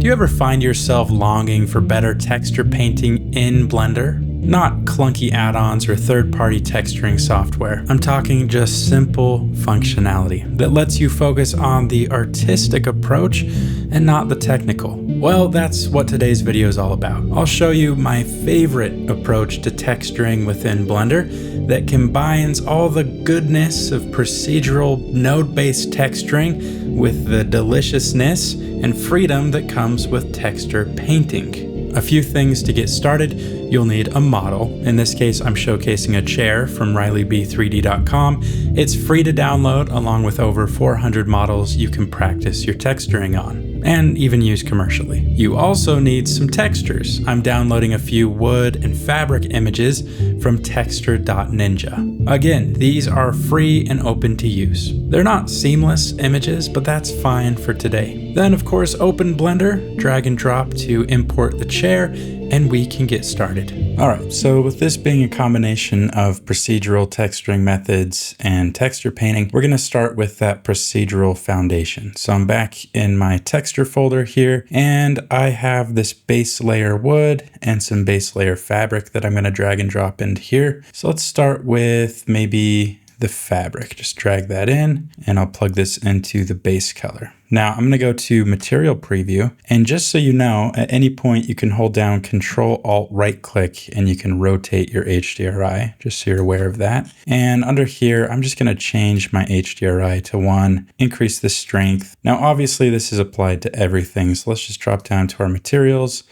Do you ever find yourself longing for better texture painting in Blender? Not clunky add-ons or third-party texturing software. I'm talking just simple functionality that lets you focus on the artistic approach and not the technical. Well, that's what today's video is all about. I'll show you my favorite approach to texturing within Blender that combines all the goodness of procedural node-based texturing with the deliciousness and freedom that comes with texture painting. A few things to get started. You'll need a model. In this case, I'm showcasing a chair from RileyB3D.com. It's free to download along with over 400 models you can practice your texturing on and even use commercially. You also need some textures. I'm downloading a few wood and fabric images from texture.ninja. Again, these are free and open to use. They're not seamless images, but that's fine for today. Then of course, open Blender, drag and drop to import the chair, and we can get started. All right, so with this being a combination of procedural texturing methods and texture painting, we're gonna start with that procedural foundation. So I'm back in my texture folder here, and I have this base layer wood and some base layer fabric that I'm gonna drag and drop into here. So let's start with maybe the fabric. Just drag that in, and I'll plug this into the base color. Now I'm gonna go to Material Preview, and just so you know, at any point you can hold down Control-Alt right-click and you can rotate your HDRI, just so you're aware of that. And under here, I'm just gonna change my HDRI to 1, increase the strength. Now obviously this is applied to everything, so let's just drop down to our materials,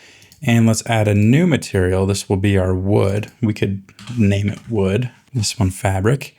and let's add a new material. This will be our wood. We could name it wood, this one fabric.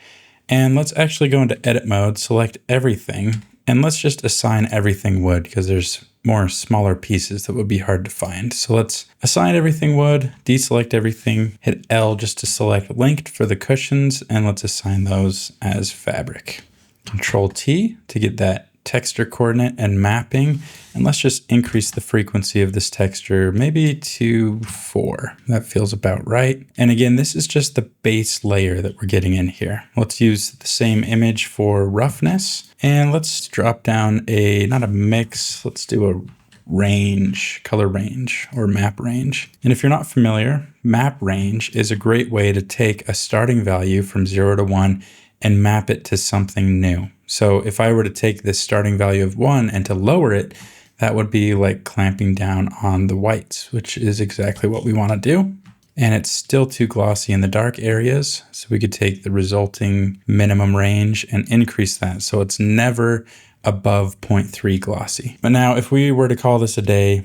And let's actually go into edit mode, select everything, and let's just assign everything wood because there's more smaller pieces that would be hard to find. So let's assign everything wood, deselect everything, hit L just to select linked for the cushions, and let's assign those as fabric. Control T to get that texture coordinate and mapping. And let's just increase the frequency of this texture, maybe to 4. That feels about right. And again, this is just the base layer that we're getting in here. Let's use the same image for roughness. And let's drop down not a mix, let's do a range, color range or map range. And if you're not familiar, map range is a great way to take a starting value from 0 to 1 and map it to something new. So if I were to take this starting value of 1 and to lower it, that would be like clamping down on the whites, which is exactly what we want to do. And it's still too glossy in the dark areas. So we could take the resulting minimum range and increase that. So it's never above 0.3 glossy. But now if we were to call this a day,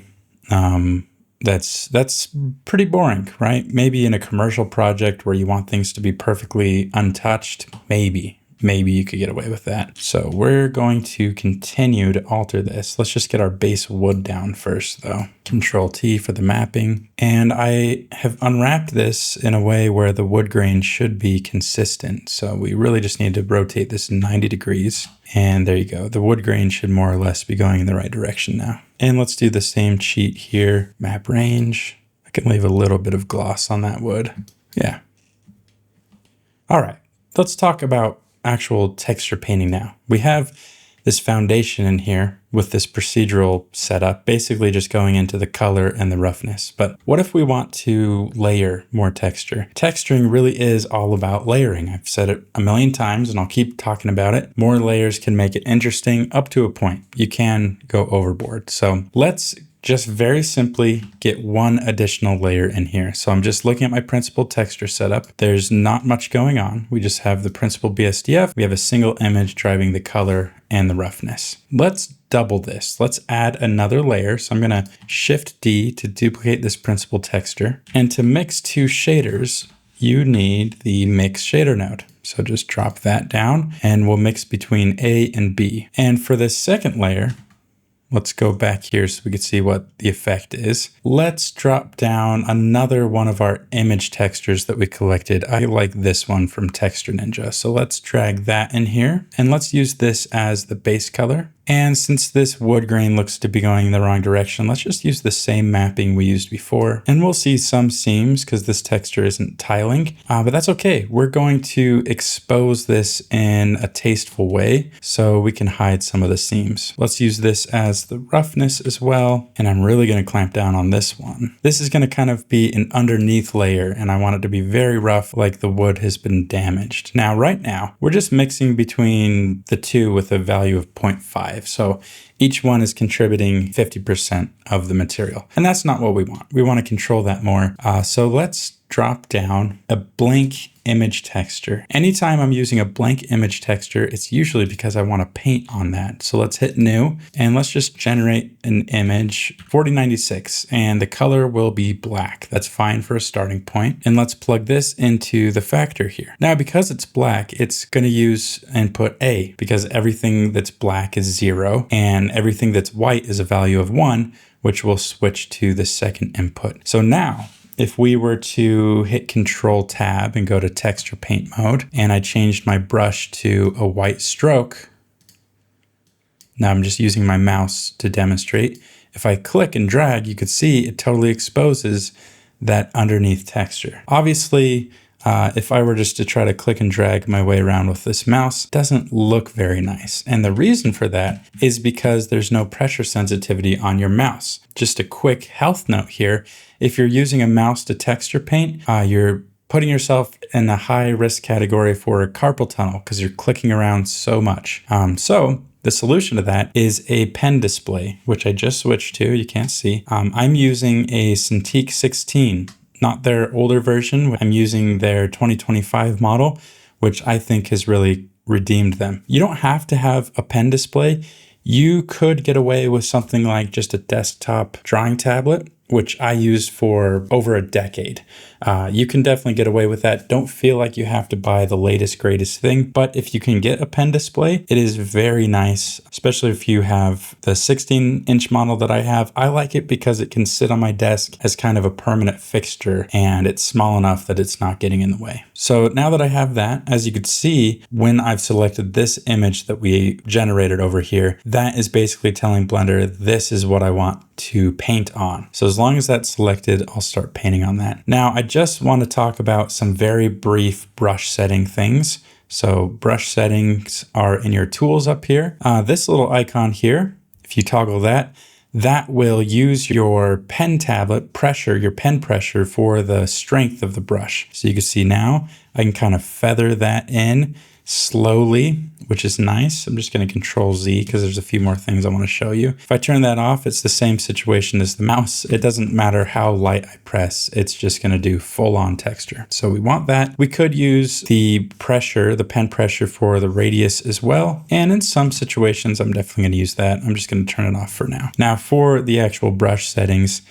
that's pretty boring, right? Maybe in a commercial project where you want things to be perfectly untouched, maybe you could get away with that. So we're going to continue to alter this. Let's just get our base wood down first though. Control T for the mapping. And I have unwrapped this in a way where the wood grain should be consistent. So we really just need to rotate this 90 degrees. And there you go. The wood grain should more or less be going in the right direction now. And let's do the same cheat here. Map range. I can leave a little bit of gloss on that wood. Yeah. All right. Let's talk about actual texture painting now. We have this foundation in here with this procedural setup, basically just going into the color and the roughness. But what if we want to layer more texture? Texturing really is all about layering. I've said it a million times and I'll keep talking about it. More layers can make it interesting up to a point. You can go overboard. So let's just very simply get one additional layer in here. So I'm just looking at my principal texture setup. There's not much going on. We just have the principal BSDF. We have a single image driving the color and the roughness. Let's double this. Let's add another layer. So I'm gonna Shift D to duplicate this principal texture. And to mix two shaders, you need the mix shader node. So just drop that down and we'll mix between A and B. And for this second layer, let's go back here so we can see what the effect is. Let's drop down another one of our image textures that we collected. I like this one from Texture Ninja. So let's drag that in here and let's use this as the base color. And since this wood grain looks to be going in the wrong direction, let's just use the same mapping we used before. And we'll see some seams because this texture isn't tiling, but that's okay. We're going to expose this in a tasteful way so we can hide some of the seams. Let's use this as the roughness as well. And I'm really going to clamp down on this one. This is going to kind of be an underneath layer, and I want it to be very rough, like the wood has been damaged. Now, right now, we're just mixing between the two with a value of 0.5. So each one is contributing 50% of the material. And that's not what we want. We want to control that more. So let's drop down a blank image texture. Anytime I'm using a blank image texture, it's usually because I want to paint on that. So let's hit new and let's just generate an image 4096 and the color will be black. That's fine for a starting point. And let's plug this into the factor here. Now, because it's black, it's going to use input A because everything that's black is 0 and everything that's white is a value of 1, which will switch to the second input. So now, if we were to hit Control Tab and go to texture paint mode, and I changed my brush to a white stroke, now I'm just using my mouse to demonstrate. If I click and drag, you could see it totally exposes that underneath texture. Obviously, if I were just to try to click and drag my way around with this mouse, it doesn't look very nice. And the reason for that is because there's no pressure sensitivity on your mouse. Just a quick health note here. If you're using a mouse to texture paint, you're putting yourself in a high risk category for a carpal tunnel because you're clicking around so much. So the solution to that is a pen display, which I just switched to. You can't see. I'm using a Cintiq 16. Not their older version. I'm using their 2025 model, which I think has really redeemed them. You don't have to have a pen display. You could get away with something like just a desktop drawing tablet, which I used for over a decade. You can definitely get away with that. Don't feel like you have to buy the latest, greatest thing. But if you can get a pen display, it is very nice, especially if you have the 16-inch model that I have. I like it because it can sit on my desk as kind of a permanent fixture, and it's small enough that it's not getting in the way. So now that I have that, as you could see, when I've selected this image that we generated over here, that is basically telling Blender, this is what I want to paint on. So as long as that's selected, I'll start painting on that. Now, I just want to talk about some very brief brush setting things. So brush settings are in your tools up here. This little icon here, if you toggle that, that will use your pen tablet pressure, your pen pressure for the strength of the brush. So you can see now I can kind of feather that in slowly, which is nice. I'm just going to Control Z because there's a few more things I want to show you. If I turn that off, it's the same situation as the mouse. It doesn't matter how light I press. It's just going to do full on texture. So we want that. We could use the pressure, the pen pressure for the radius as well. And in some situations, I'm definitely going to use that. I'm just going to turn it off for now. Now for the actual brush settings,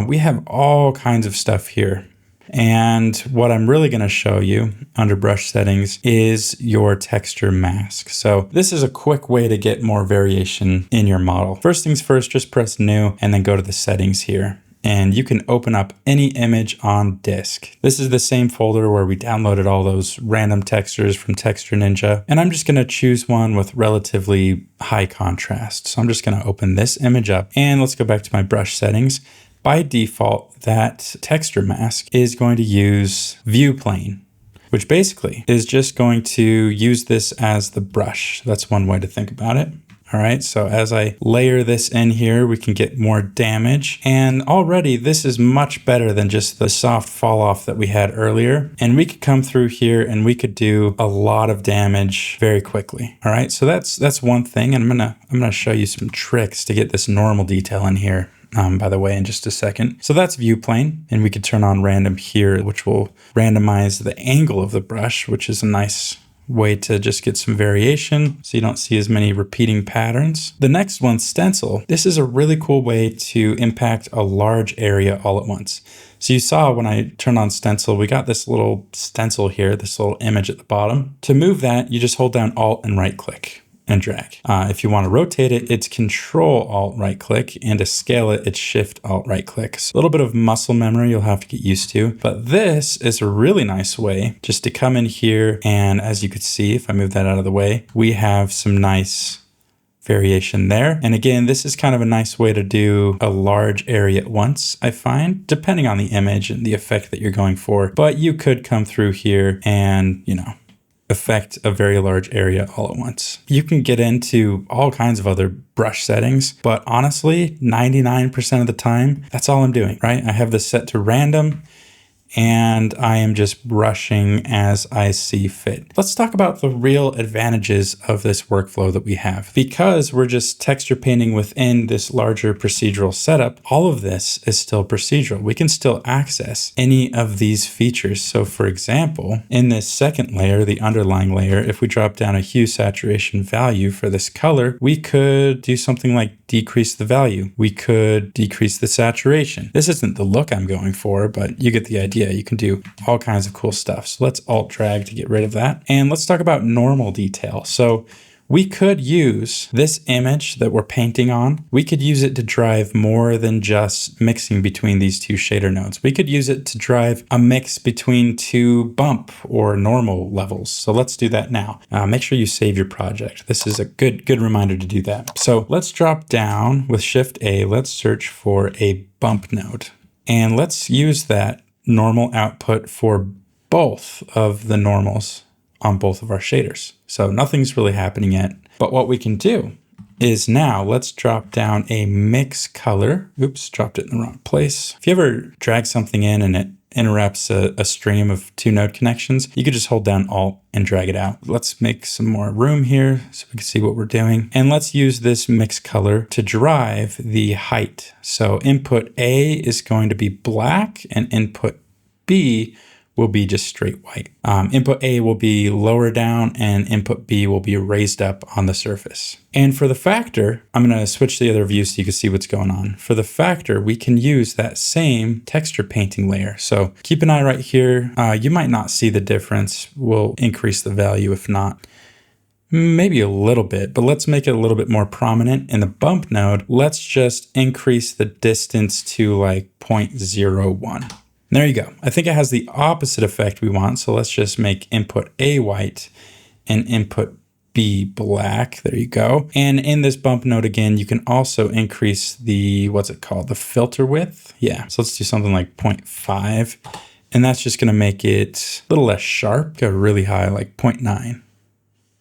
we have all kinds of stuff here. And what I'm really going to show you under brush settings is your texture mask. So this is a quick way to get more variation in your model. First things first, just press new and then go to the settings here. And you can open up any image on disk. This is the same folder where we downloaded all those random textures from Texture Ninja. And I'm just going to choose one with relatively high contrast. So I'm just going to open this image up and let's go back to my brush settings. By default, that texture mask is going to use view plane, which basically is just going to use this as the brush. That's one way to think about it. All right, so as I layer this in here, we can get more damage. And already this is much better than just the soft fall off that we had earlier. And we could come through here and we could do a lot of damage very quickly. All right, so that's one thing. And I'm gonna show you some tricks to get this normal detail in here. By the way, in just a second. So that's view plane, and we could turn on random here, which will randomize the angle of the brush, which is a nice way to just get some variation so you don't see as many repeating patterns. The next one, stencil. This is a really cool way to impact a large area all at once. So you saw when I turned on stencil, we got this little stencil here, this little image at the bottom. To move that, you just hold down Alt and right click and drag. If you want to rotate it, it's Control Alt right click, and to scale it, it's Shift Alt right click. So a little bit of muscle memory you'll have to get used to, but this is a really nice way just to come in here. And as you could see, if I move that out of the way, we have some nice variation there. And again, this is kind of a nice way to do a large area at once, I find, depending on the image and the effect that you're going for. But you could come through here and, affect a very large area all at once. You can get into all kinds of other brush settings, but honestly, 99% of the time, that's all I'm doing, right? I have this set to random, and I am just brushing as I see fit. Let's talk about the real advantages of this workflow that we have. Because we're just texture painting within this larger procedural setup, all of this is still procedural. We can still access any of these features. So for example, in this second layer, the underlying layer, if we drop down a hue saturation value for this color, we could do something like decrease the value. We could decrease the saturation. This isn't the look I'm going for, but you get the idea. You can do all kinds of cool stuff. So let's alt drag to get rid of that. And let's talk about normal detail. So we could use this image that we're painting on. We could use it to drive more than just mixing between these two shader nodes. We could use it to drive a mix between two bump or normal levels. So let's do that now. Make sure you save your project. This is a good reminder to do that. So let's drop down with Shift A. Let's search for a bump node. And let's use that normal output for both of the normals on both of our shaders. So nothing's really happening yet. But what we can do is now let's drop down a mix color. Oops, dropped it in the wrong place. If you ever drag something in and it interrupts a stream of two node connections, you could just hold down Alt and drag it out. Let's make some more room here so we can see what we're doing. And let's use this mix color to drive the height. So input A is going to be black and input B will be just straight white. Input A will be lower down and input B will be raised up on the surface. And for the factor, I'm gonna switch to the other view so you can see what's going on. For the factor, we can use that same texture painting layer. So keep an eye right here. You might not see the difference. We'll increase the value if not. Maybe a little bit, but let's make it a little bit more prominent. In the bump node, let's just increase the distance to like 0.01. There you go. I think it has the opposite effect we want. So let's just make input A white and input B black. There you go. And in this bump node again, you can also increase the, what's it called? The filter width. Yeah. So let's do something like 0.5. And that's just going to make it a little less sharp. Go really high, like 0.9.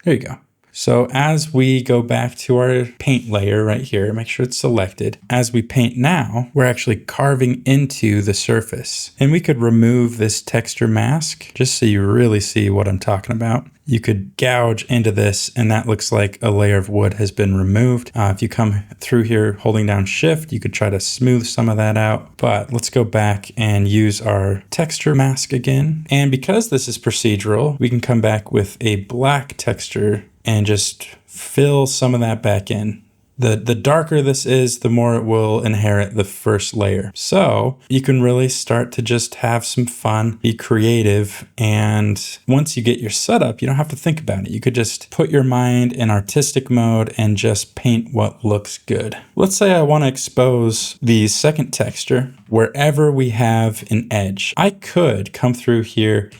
There you go. So as we go back to our paint layer right here, make sure it's selected. As we paint now, we're actually carving into the surface. And we could remove this texture mask just so you really see what I'm talking about. You could gouge into this and that looks like a layer of wood has been removed. If you come through here holding down Shift, you could try to smooth some of that out. But let's go back and use our texture mask again. And because this is procedural, we can come back with a black texture and just fill some of that back in. The darker this is, the more it will inherit the first layer. So you can really start to just have some fun, be creative. And once you get your setup, you don't have to think about it. You could just put your mind in artistic mode and just paint what looks good. Let's say I want to expose the second texture wherever we have an edge. I could come through here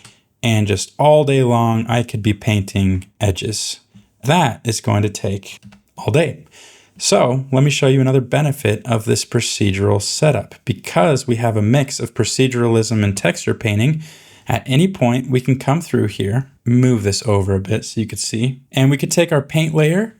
and just all day long, I could be painting edges. That is going to take all day. So let me show you another benefit of this procedural setup. Because we have a mix of proceduralism and texture painting, at any point we can come through here, move this over a bit so you could see, and we could take our paint layer.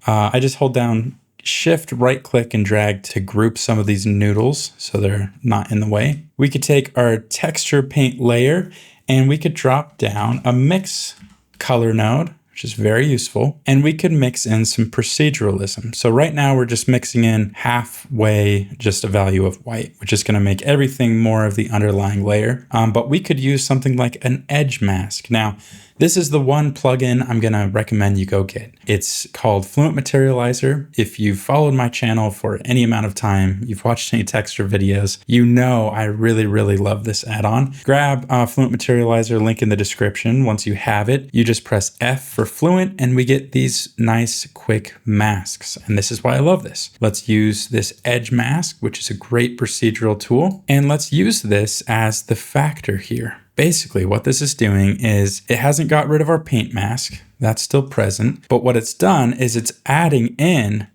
I just hold down Shift, right click and drag to group some of these noodles so they're not in the way. We could take our texture paint layer and we could drop down a mix color node, which is very useful. And we could mix in some proceduralism. So right now we're just mixing in halfway just a value of white, which is going to make everything more of the underlying layer. But we could use something like an edge mask. Now, this is the one plugin I'm going to recommend you go get. It's called Fluent Materializer. If you've followed my channel for any amount of time, you've watched any texture videos, you know I really, really love this add-on. Grab Fluent Materializer, link in the description. Once you have it, you just press F for Fluent and we get these nice quick masks. And this is why I love this. Let's use this edge mask, which is a great procedural tool. And let's use this as the factor here. Basically, what this is doing is it hasn't got rid of our paint mask. That's still present. But what it's done is it's adding in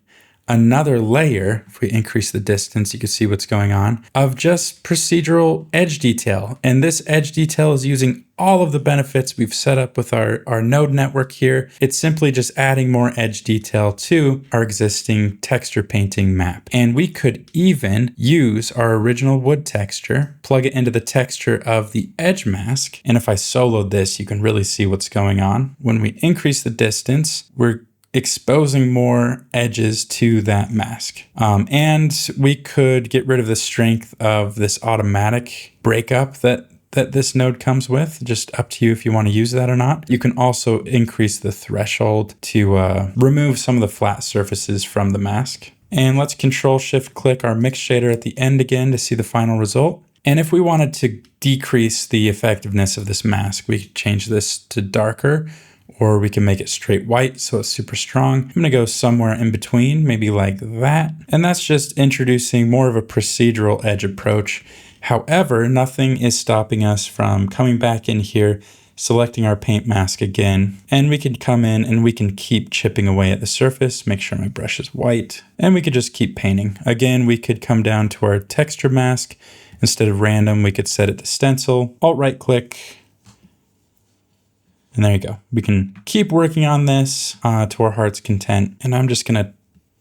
another layer. If we increase the distance, you can see what's going on, of just procedural edge detail. And this edge detail is using all of the benefits we've set up with our node network here. It's simply just adding more edge detail to our existing texture painting map. And we could even use our original wood texture, plug it into the texture of the edge mask. And if I soloed this, you can really see what's going on. When we increase the distance, we're exposing more edges to that mask. And we could get rid of the strength of this automatic breakup that this node comes with. Just up to you if you want to use that or not. You can also increase the threshold to remove some of the flat surfaces from the mask. And let's Control-Shift-Click our mix shader at the end again to see the final result. And if we wanted to decrease the effectiveness of this mask, we could change this to darker, or we can make it straight white so it's super strong. I'm gonna go somewhere in between, maybe like that. And that's just introducing more of a procedural edge approach. However, nothing is stopping us from coming back in here, selecting our paint mask again, and we can come in and we can keep chipping away at the surface, make sure my brush is white, and we could just keep painting. Again, we could come down to our texture mask. Instead of random, we could set it to stencil, Alt-right click, and there you go. We can keep working on this to our heart's content. And I'm just gonna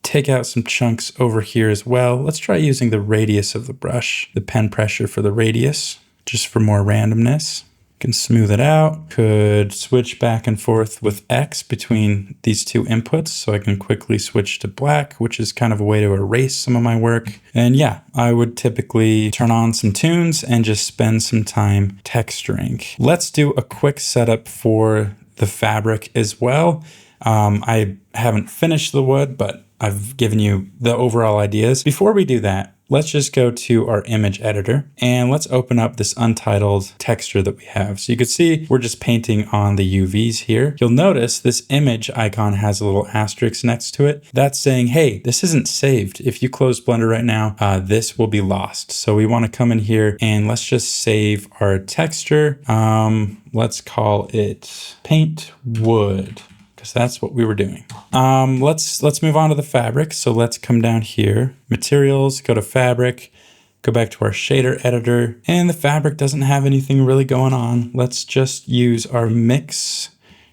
take out some chunks over here as well. Let's try using the radius of the brush, the pen pressure for the radius, just for more randomness. Can smooth it out. Could switch back and forth with X between these two inputs so I can quickly switch to black, which is kind of a way to erase some of my work. And yeah, I would typically turn on some tunes and just spend some time texturing. Let's do a quick setup for the fabric as well. I haven't finished the wood, but I've given you the overall ideas. Before we do that, let's just go to our image editor and let's open up this untitled texture that we have. So you can see we're just painting on the UVs here. You'll notice this image icon has a little asterisk next to it. That's saying, hey, this isn't saved. If you close Blender right now, this will be lost. So we want to come in here and let's just save our texture. Let's call it Paint Wood. That's what we were doing. Let's move on to the fabric. So let's come down here, materials, go to fabric, go back to our shader editor, and the fabric doesn't have anything really going on. Let's just use our mix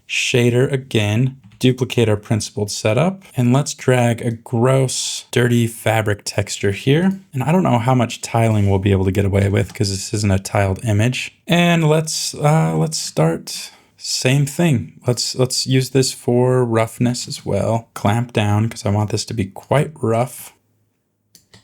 shader again, duplicate our principled setup, and let's drag a gross, dirty fabric texture here. And I don't know how much tiling we'll be able to get away with because this isn't a tiled image. And let's start. Same thing. Let's use this for roughness as well. Clamp down because I want this to be quite rough.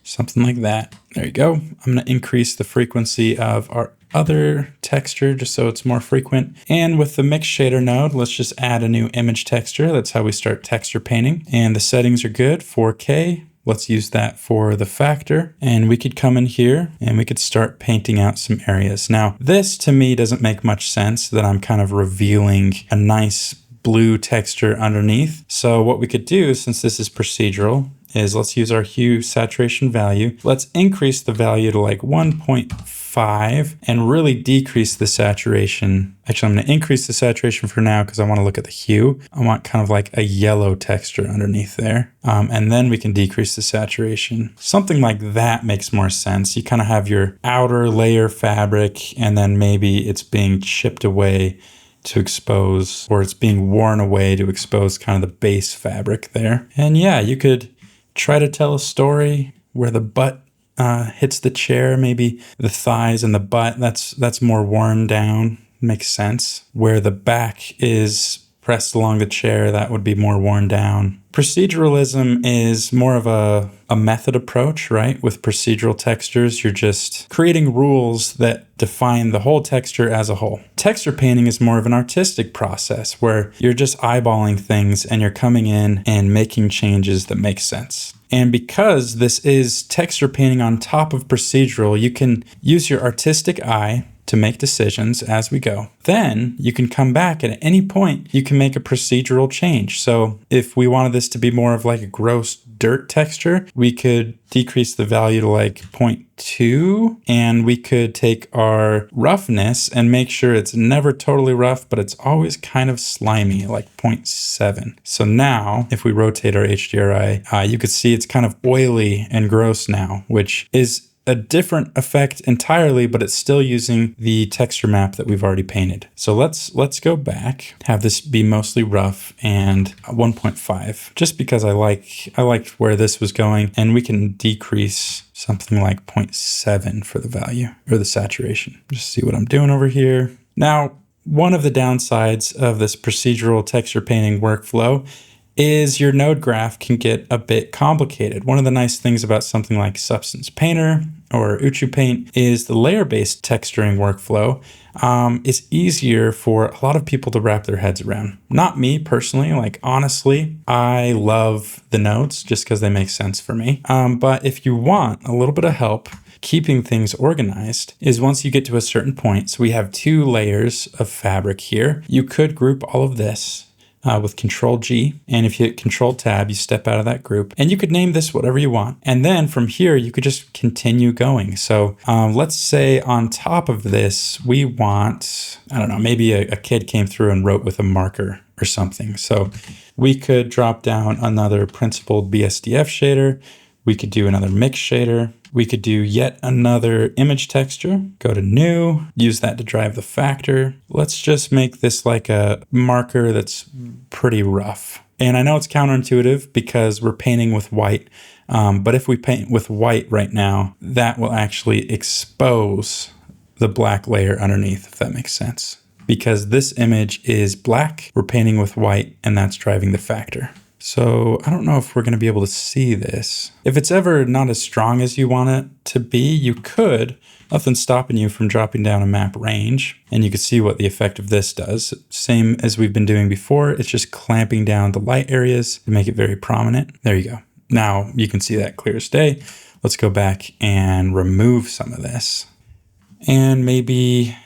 Something like that. There you go. I'm going to increase the frequency of our other texture just so it's more frequent. And with the mix shader node, let's just add a new image texture. That's how we start texture painting. And the settings are good, 4K. Let's use that for the factor. And we could come in here and we could start painting out some areas. Now, this to me doesn't make much sense that I'm kind of revealing a nice blue texture underneath. So what we could do, since this is procedural, is let's use our hue saturation value. Let's increase the value to like 1.5 and really decrease the saturation. Actually, I'm going to increase the saturation for now because I want to look at the hue. I want kind of like a yellow texture underneath there. And then we can decrease the saturation. Something like that makes more sense. You kind of have your outer layer fabric and then maybe it's being chipped away to expose, or it's being worn away to expose kind of the base fabric there. And yeah, you could try to tell a story where the butt hits the chair, maybe the thighs and the butt, that's more worn down, makes sense. Where the back is pressed along the chair, that would be more worn down. Proceduralism is more of a method approach, right? With procedural textures, you're just creating rules that define the whole texture as a whole. Texture painting is more of an artistic process where you're just eyeballing things and you're coming in and making changes that make sense. And because this is texture painting on top of procedural, you can use your artistic eye to make decisions as we go. Then you can come back at any point, you can make a procedural change. So if we wanted this to be more of like a gross dirt texture, we could decrease the value to like 0.2, and we could take our roughness and make sure it's never totally rough, but it's always kind of slimy, like 0.7. So now if we rotate our HDRI, you could see it's kind of oily and gross now, which is a different effect entirely, but it's still using the texture map that we've already painted. So let's go back, have this be mostly rough and 1.5, just because I liked where this was going, and we can decrease something like 0.7 for the value or the saturation. Just see what I'm doing over here. Now, one of the downsides of this procedural texture painting workflow is your node graph can get a bit complicated. One of the nice things about something like Substance Painter or Uchu Paint is the layer-based texturing workflow is easier for a lot of people to wrap their heads around. Not me personally, like honestly, I love the nodes just because they make sense for me. But if you want a little bit of help keeping things organized, is once you get to a certain point, so we have 2 layers of fabric here, you could group all of this with Control G. And if you hit Control Tab, you step out of that group, and you could name this whatever you want. And then from here, you could just continue going. So let's say on top of this, we want, I don't know, maybe a kid came through and wrote with a marker or something. So we could drop down another principled BSDF shader. We could do another mix shader. We could do yet another image texture, go to new, use that to drive the factor. Let's just make this like a marker that's pretty rough. And I know it's counterintuitive because we're painting with white, but if we paint with white right now, that will actually expose the black layer underneath, if that makes sense. Because this image is black, we're painting with white, and that's driving the factor. So I don't know if we're going to be able to see this. If it's ever not as strong as you want it to be, you could, nothing's stopping you from dropping down a map range, and you can see what the effect of this does. Same as we've been doing before, it's just clamping down the light areas to make it very prominent. There you go. Now you can see that clear as day. Let's go back and remove some of this. And maybe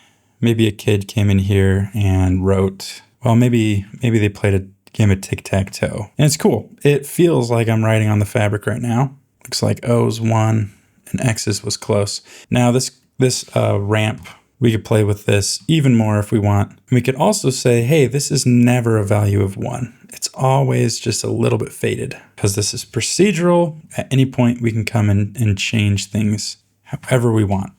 a kid came in here and wrote, well, maybe they played a game of tic-tac-toe. And it's cool. It feels like I'm writing on the fabric right now. Looks like O's 1 and X's was close. Now this ramp, we could play with this even more if we want. We could also say, hey, this is never a value of 1. It's always just a little bit faded because this is procedural. At any point, we can come in and change things however we want.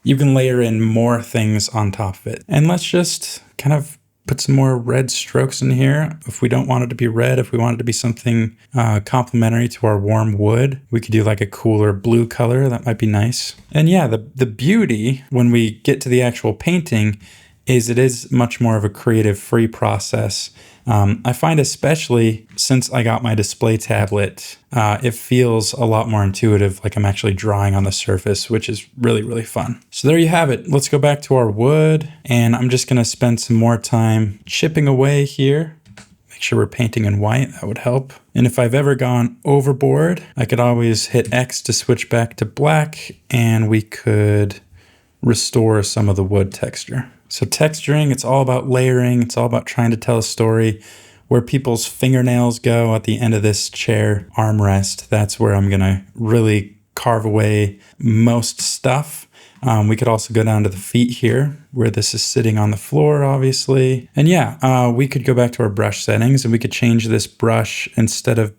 You can layer in more things on top of it. And let's just kind of put some more red strokes in here. If we don't want it to be red, if we want it to be something complementary to our warm wood, we could do like a cooler blue color. That might be nice. And yeah, the beauty when we get to the actual painting is it is much more of a creative free process. I find especially since I got my display tablet, it feels a lot more intuitive, like I'm actually drawing on the surface, which is really, really fun. So there you have it. Let's go back to our wood, and I'm just gonna spend some more time chipping away here. Make sure we're painting in white, that would help. And if I've ever gone overboard, I could always hit X to switch back to black, and we could restore some of the wood texture. So texturing, it's all about layering. It's all about trying to tell a story. Where people's fingernails go at the end of this chair armrest, that's where I'm gonna really carve away most stuff. We could also go down to the feet here, where this is sitting on the floor, obviously. And yeah, we could go back to our brush settings and we could change this brush instead of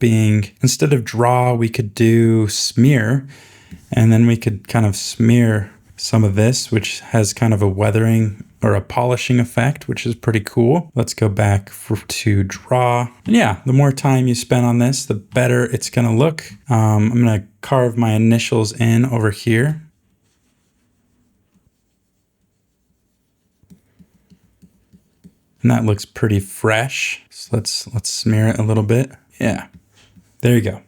draw, we could do smear. And then we could kind of smear some of this, which has kind of a weathering or a polishing effect, which is pretty cool. Let's go back to draw. And yeah, the more time you spend on this, the better it's gonna look. I'm gonna carve my initials in over here. And that looks pretty fresh. So let's smear it a little bit. Yeah, there you go.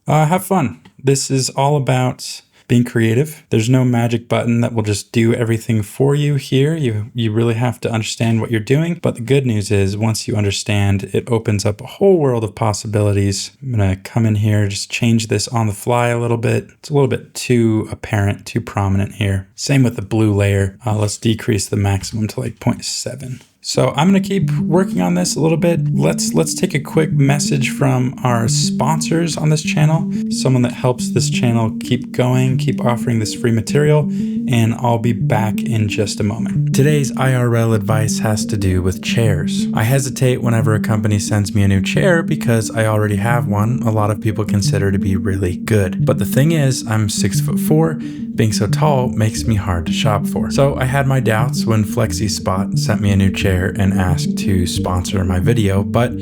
Have fun. This is all about being creative. There's no magic button that will just do everything for you here. You really have to understand what you're doing. But the good news is once you understand, it opens up a whole world of possibilities. I'm going to come in here, just change this on the fly a little bit. It's a little bit too apparent, too prominent here. Same with the blue layer. Let's decrease the maximum to like 0.7. So I'm going to keep working on this a little bit. Let's take a quick message from our sponsors on this channel, someone that helps this channel keep going, keep offering this free material, and I'll be back in just a moment. Today's IRL advice has to do with chairs. I hesitate whenever a company sends me a new chair because I already have one a lot of people consider to be really good. But the thing is, I'm 6'4". Being so tall makes me hard to shop for. So I had my doubts when FlexiSpot sent me a new chair and asked to sponsor my video, but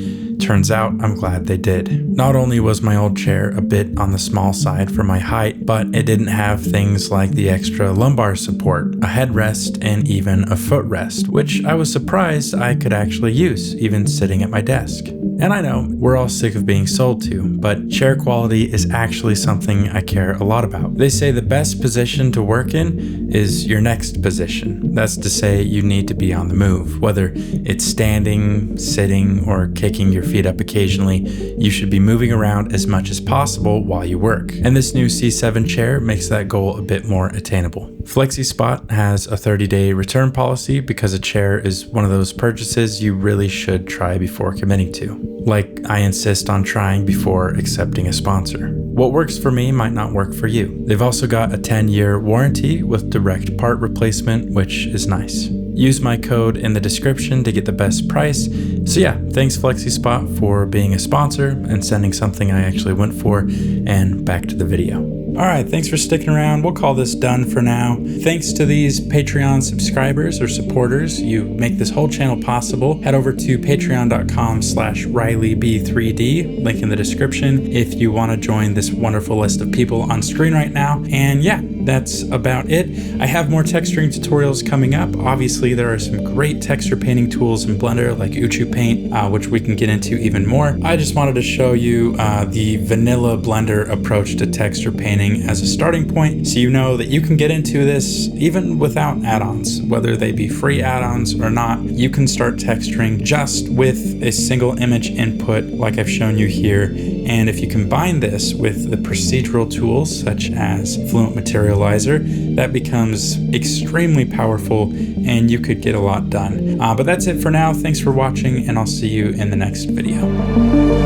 turns out I'm glad they did. Not only was my old chair a bit on the small side for my height, but it didn't have things like the extra lumbar support, a headrest, and even a footrest, which I was surprised I could actually use, even sitting at my desk. And I know we're all sick of being sold to, but chair quality is actually something I care a lot about. They say the best position to work in is your next position. That's to say you need to be on the move. Whether it's standing, sitting, or kicking your feet up occasionally, you should be moving around as much as possible while you work. And this new C7 chair makes that goal a bit more attainable. FlexiSpot has a 30-day return policy because a chair is one of those purchases you really should try before committing to. Like I insist on trying before accepting a sponsor. What works for me might not work for you. They've also got a 10-year warranty with direct part replacement, which is nice. Use my code in the description to get the best price. So yeah, thanks FlexiSpot for being a sponsor and sending something I actually went for, and back to the video. All right, thanks for sticking around. We'll call this done for now. Thanks to these Patreon subscribers or supporters. You make this whole channel possible. Head over to patreon.com/RileyB3D, link in the description if you want to join this wonderful list of people on screen right now. And yeah, that's about it. I have more texturing tutorials coming up. Obviously, there are some great texture painting tools in Blender like Uchu Paint, which we can get into even more. I just wanted to show you the vanilla Blender approach to texture painting as a starting point, so you know that you can get into this even without add-ons. Whether they be free add-ons or not, you can start texturing just with a single image input like I've shown you here. And if you combine this with the procedural tools such as Fluent Materializer, that becomes extremely powerful and you could get a lot done. But that's it for now. Thanks for watching, and I'll see you in the next video.